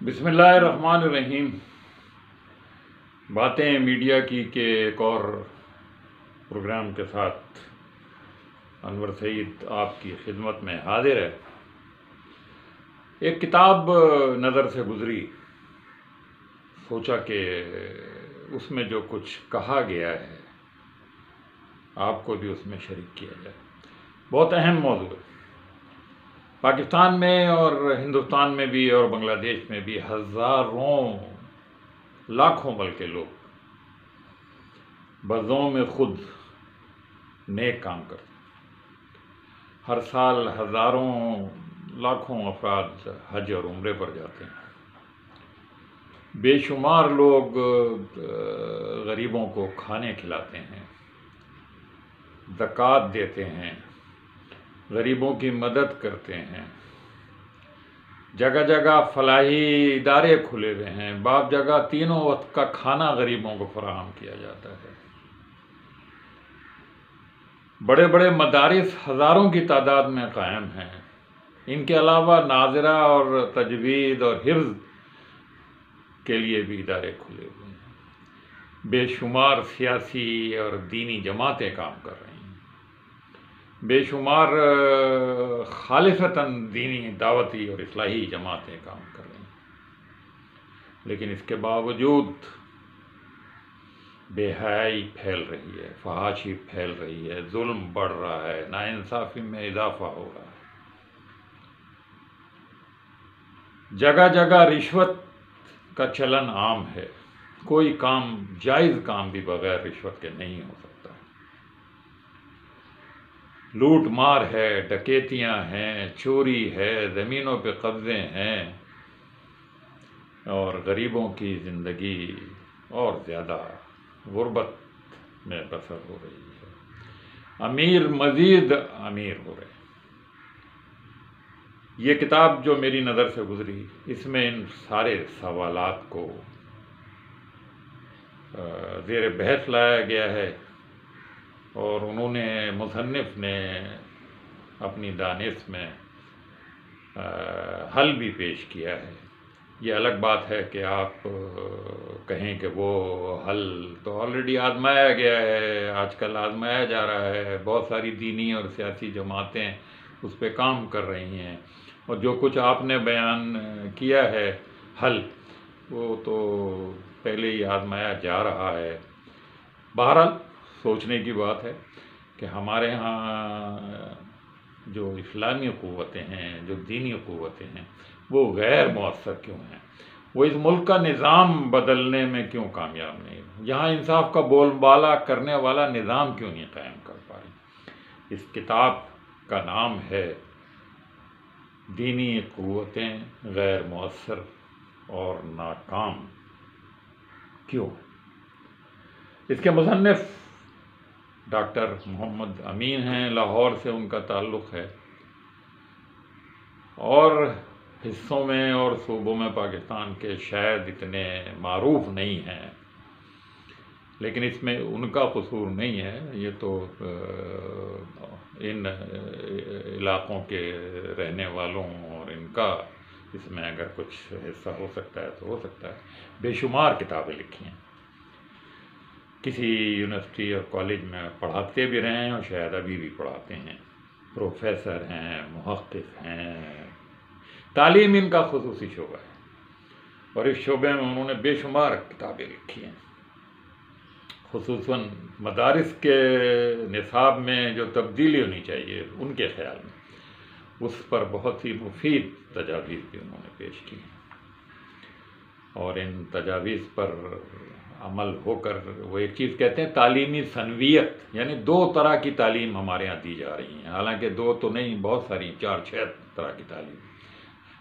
بسم اللہ الرحمن الرحیم۔ باتیں میڈیا کی کے ایک اور پروگرام کے ساتھ انور سعید آپ کی خدمت میں حاضر ہے۔ ایک کتاب نظر سے گزری، سوچا کہ اس میں جو کچھ کہا گیا ہے آپ کو بھی اس میں شریک کیا جائے۔ بہت اہم موضوع ہے۔ پاکستان میں اور ہندوستان میں بھی اور بنگلہ دیش میں بھی ہزاروں لاکھوں بلکہ لوگ بزوم خود نیک کام کرتے ہیں۔ ہر سال ہزاروں لاکھوں افراد حج اور عمرے پر جاتے ہیں۔ بے شمار لوگ غریبوں کو کھانے کھلاتے ہیں، زکوٰۃ دیتے ہیں، غریبوں کی مدد کرتے ہیں۔ جگہ جگہ فلاحی ادارے کھلے ہوئے ہیں، بعض جگہ تینوں وقت کا کھانا غریبوں کو فراہم کیا جاتا ہے۔ بڑے بڑے مدارس ہزاروں کی تعداد میں قائم ہیں۔ ان کے علاوہ ناظرہ اور تجوید اور حفظ کے لیے بھی ادارے کھلے ہوئے ہیں۔ بے شمار سیاسی اور دینی جماعتیں کام کر رہی ہیں۔ بے شمار خالصتاً دینی دعوتی اور اصلاحی جماعتیں کام کر رہی ہیں، لیکن اس کے باوجود بے حیائی پھیل رہی ہے، فحاشی پھیل رہی ہے، ظلم بڑھ رہا ہے، ناانصافی میں اضافہ ہو رہا ہے۔ جگہ جگہ رشوت کا چلن عام ہے۔ کوئی کام، جائز کام بھی بغیر رشوت کے نہیں ہو سکتا۔ لوٹ مار ہے، ڈکیتیاں ہیں، چوری ہے، زمینوں پہ قبضے ہیں، اور غریبوں کی زندگی اور زیادہ غربت میں بسر ہو رہی ہے۔ امیر مزید امیر ہو رہے ہیں۔ یہ کتاب جو میری نظر سے گزری، اس میں ان سارے سوالات کو زیر بحث لایا گیا ہے، اور انہوں نے، مصنف نے اپنی دانش میں حل بھی پیش کیا ہے۔ یہ الگ بات ہے کہ آپ کہیں کہ وہ حل تو آلریڈی آزمایا گیا ہے، آج کل آزمایا جا رہا ہے، بہت ساری دینی اور سیاسی جماعتیں اس پہ کام کر رہی ہیں، اور جو کچھ آپ نے بیان کیا ہے حل، وہ تو پہلے ہی آزمایا جا رہا ہے۔ بہرحال سوچنے کی بات ہے کہ ہمارے ہاں جو اسلامی قوتیں ہیں، جو دینی قوتیں ہیں، وہ غیر مؤثر کیوں ہیں؟ وہ اس ملک کا نظام بدلنے میں کیوں کامیاب نہیں؟ یہاں انصاف کا بول بالا کرنے والا نظام کیوں نہیں قائم کر پا رہی؟ اس کتاب کا نام ہے دینی قوتیں غیر مؤثر اور ناکام کیوں؟ اس کے مصنف ڈاکٹر محمد امین ہیں، لاہور سے ان کا تعلق ہے، اور حصوں میں اور صوبوں میں پاکستان کے شاید اتنے معروف نہیں ہیں، لیکن اس میں ان کا قصور نہیں ہے۔ یہ تو ان علاقوں کے رہنے والوں اور ان کا اس میں اگر کچھ حصہ ہو سکتا ہے تو ہو سکتا ہے۔ بے شمار کتابیں لکھی ہیں، کسی یونیورسٹی اور کالج میں پڑھاتے بھی رہے ہیں اور شاید ابھی بھی پڑھاتے ہیں، پروفیسر ہیں، محقق ہیں۔ تعلیم ان کا خصوصی شعبہ ہے، اور اس شعبے میں انہوں نے بے شمار کتابیں لکھی ہیں۔ خصوصاً مدارس کے نصاب میں جو تبدیلی ہونی چاہیے ان کے خیال میں، اس پر بہت ہی مفید تجاویز بھی انہوں نے پیش کی ہیں، اور ان تجاویز پر عمل ہو کر وہ ایک چیز کہتے ہیں تعلیمی ثانویت، یعنی 2 طرح کی تعلیم ہمارے یہاں دی جا رہی ہیں، حالانکہ 2 تو نہیں، بہت ساری 4-6 طرح کی تعلیم،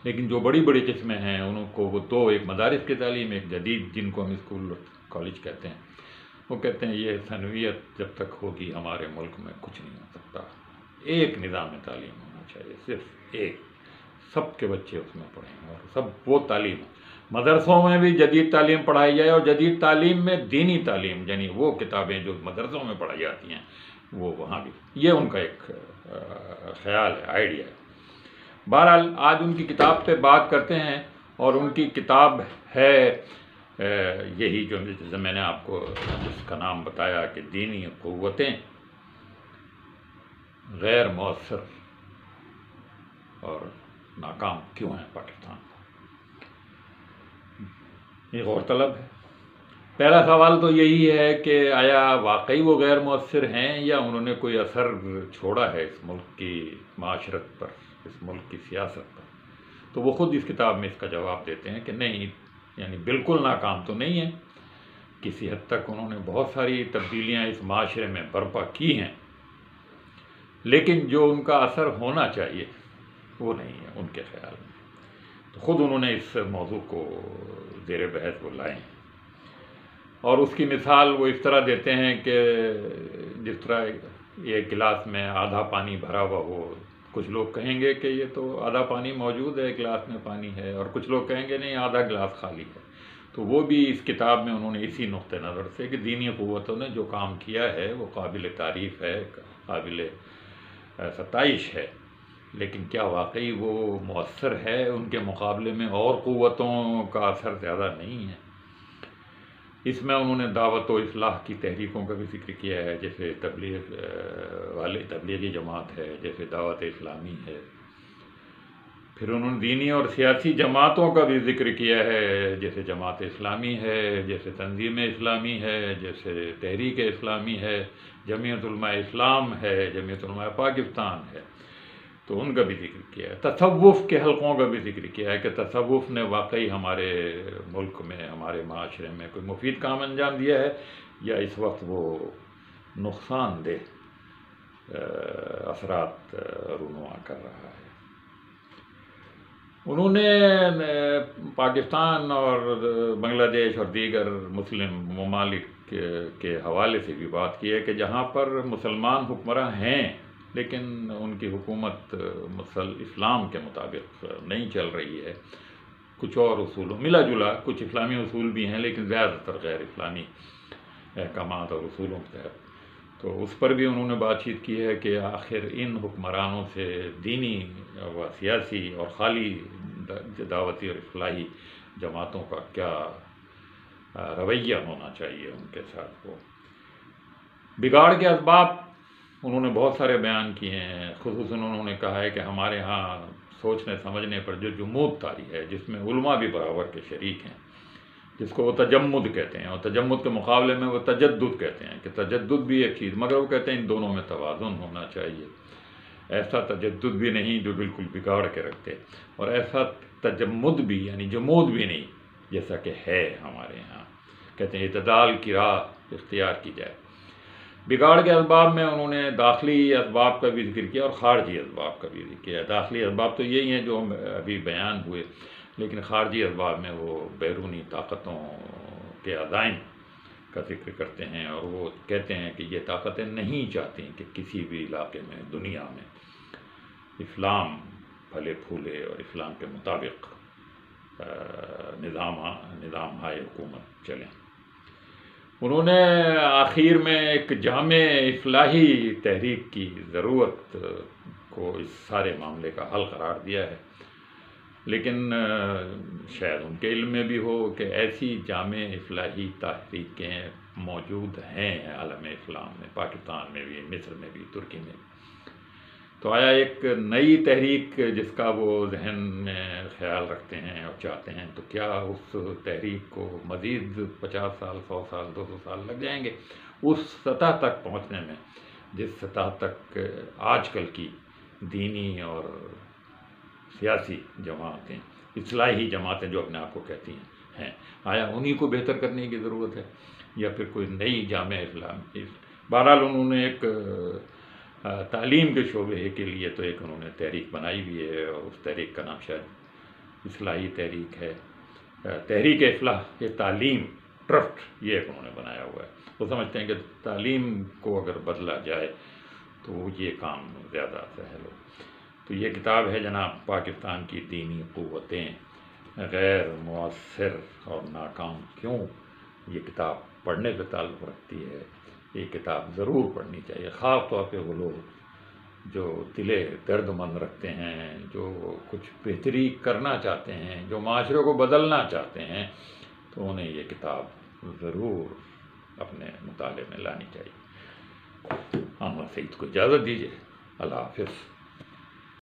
لیکن جو بڑی بڑی قسمیں ہیں انہوں کو وہ 2، ایک مدارس کی تعلیم، ایک جدید جن کو ہم اسکول کالج کہتے ہیں، وہ کہتے ہیں یہ ثانویت جب تک ہوگی ہمارے ملک میں کچھ نہیں ہو سکتا۔ ایک نظام تعلیم ہونا چاہیے، صرف ایک، سب کے بچے اس میں پڑھیں، اور سب وہ تعلیم، مدرسوں میں بھی جدید تعلیم پڑھائی جائے، اور جدید تعلیم میں دینی تعلیم، یعنی وہ کتابیں جو مدرسوں میں پڑھائی جاتی ہیں وہ وہاں بھی، یہ ان کا ایک خیال ہے، آئیڈیا ہے۔ بہرحال آج ان کی کتاب پہ بات کرتے ہیں، اور ان کی کتاب ہے یہی جو جیسے میں نے آپ کو جس کا نام بتایا کہ دینی قوتیں غیر مؤثر اور ناکام کیوں ہیں پاکستان میں. یہ غور طلب ہے. پہلا سوال تو یہی ہے کہ آیا واقعی وہ غیر مؤثر ہیں یا انہوں نے کوئی اثر چھوڑا ہے اس ملک کی معاشرت پر، اس ملک کی سیاست پر. تو وہ خود اس کتاب میں اس کا جواب دیتے ہیں کہ نہیں، یعنی بالکل ناکام تو نہیں ہے. کسی حد تک انہوں نے بہت ساری تبدیلیاں اس معاشرے میں برپا کی ہیں، لیکن جو ان کا اثر ہونا چاہیے وہ نہیں ہے ان کے خیال میں. تو خود انہوں نے اس موضوع کو زیر بحث وہ لائے ہیں، اور اس کی مثال وہ اس طرح دیتے ہیں کہ جس طرح ایک گلاس میں آدھا پانی بھرا ہوا ہو. کچھ لوگ کہیں گے کہ یہ تو آدھا پانی موجود ہے، گلاس میں پانی ہے، اور کچھ لوگ کہیں گے نہیں آدھا گلاس خالی ہے. تو وہ بھی اس کتاب میں انہوں نے اسی نقطۂ نظر سے کہ دینی قوتوں نے جو کام کیا ہے وہ قابل تعریف ہے، قابل ستائش ہے، لیکن کیا واقعی وہ مؤثر ہے؟ ان کے مقابلے میں اور قوتوں کا اثر زیادہ نہیں ہے. اس میں انہوں نے دعوت و اصلاح کی تحریکوں کا بھی ذکر کیا ہے، جیسے تبلیغی جماعت ہے، جیسے دعوت اسلامی ہے. پھر انہوں نے دینی اور سیاسی جماعتوں کا بھی ذکر کیا ہے، جیسے جماعت اسلامی ہے، جیسے تنظیم اسلامی ہے، جیسے تحریک اسلامی ہے، جمعیت علماء اسلام ہے، جمعیت علماء پاکستان ہے. تو ان کا بھی ذکر کیا ہے. تصوف کے حلقوں کا بھی ذکر کیا ہے کہ تصوف نے واقعی ہمارے ملک میں، ہمارے معاشرے میں کوئی مفید کام انجام دیا ہے یا اس وقت وہ نقصان دہ اثرات رونما کر رہا ہے. انہوں نے پاکستان اور بنگلہ دیش اور دیگر مسلم ممالک کے حوالے سے بھی بات کی ہے کہ جہاں پر مسلمان حکمراں ہیں لیکن ان کی حکومت اسلام کے مطابق نہیں چل رہی ہے، کچھ اور اصولوں ملا جلا کچھ اسلامی اصول بھی ہیں لیکن زیادہ تر غیر اسلامی احکامات اور اصولوں کے تحت. تو اس پر بھی انہوں نے بات چیت کی ہے کہ آخر ان حکمرانوں سے دینی و سیاسی اور خالی دعوتی اور اصلاحی جماعتوں کا کیا رویہ ہونا چاہیے ان کے ساتھ. وہ بگاڑ کے اسباب انہوں نے بہت سارے بیان کیے ہیں. خصوصاً انہوں نے کہا ہے کہ ہمارے ہاں سوچنے سمجھنے پر جو جمود طاری ہے، جس میں علماء بھی برابر کے شریک ہیں، جس کو وہ تجمد کہتے ہیں، اور تجمد کے مقابلے میں وہ تجدد کہتے ہیں کہ تجدد بھی ایک چیز، مگر وہ کہتے ہیں ان دونوں میں توازن ہونا چاہیے. ایسا تجدد بھی نہیں جو بالکل بگاڑ کے رکھتے، اور ایسا تجمد بھی یعنی جمود بھی نہیں جیسا کہ ہے ہمارے ہاں. کہتے ہیں اعتدال کی راہ اختیار کی جائے. بگاڑ کے اسباب میں انہوں نے داخلی اسباب کا بھی ذکر کیا اور خارجی اسباب کا بھی ذکر کیا. داخلی اسباب تو یہی ہیں جو ابھی بیان ہوئے، لیکن خارجی اسباب میں وہ بیرونی طاقتوں کے عزائم کا ذکر کرتے ہیں، اور وہ کہتے ہیں کہ یہ طاقتیں نہیں چاہتی کہ کسی بھی علاقے میں دنیا میں اسلام پھلے پھولے اور اسلام کے مطابق نظام ہائے حکومت چلیں. انہوں نے آخر میں ایک جامع اصلاحی تحریک کی ضرورت کو اس سارے معاملے کا حل قرار دیا ہے، لیکن شاید ان کے علم میں بھی ہو کہ ایسی جامع اصلاحی تحریکیں موجود ہیں عالم اسلام میں، پاکستان میں بھی، مصر میں بھی، ترکی میں بھی. تو آیا ایک نئی تحریک جس کا وہ ذہن میں خیال رکھتے ہیں اور چاہتے ہیں، تو کیا اس تحریک کو مزید 50 سال، 100 سال، 200 سال لگ جائیں گے اس سطح تک پہنچنے میں جس سطح تک آج کل کی دینی اور سیاسی جماعتیں، اصلاحی جماعتیں جو اپنے آپ کو کہتی ہیں، آیا انہی کو بہتر کرنے کی ضرورت ہے یا پھر کوئی نئی جامع اسلام؟ بہرحال انہوں نے ایک تعلیم کے شعبے کے لیے تو ایک انہوں نے تحریک بنائی بھی ہے، اور اس تحریک کا نام شاید اصلاحی تحریک ہے، تحریک اصلاح تعلیم ٹرسٹ، یہ ایک انہوں نے بنایا ہوا ہے. وہ سمجھتے ہیں کہ تعلیم کو اگر بدلا جائے تو یہ کام زیادہ سہل ہو. تو یہ کتاب ہے جناب پاکستان کی دینی قوتیں غیر مؤثر اور ناکام کیوں. یہ کتاب پڑھنے سے تعلق رکھتی ہے. یہ کتاب ضرور پڑھنی چاہیے، خاص طور پہ وہ لوگ جو دلے درد مند رکھتے ہیں، جو کچھ بہتری کرنا چاہتے ہیں، جو معاشرے کو بدلنا چاہتے ہیں، تو انہیں یہ کتاب ضرور اپنے مطالعے میں لانی چاہیے۔ محمد سعید کو اجازت دیجیے، اللہ حافظ۔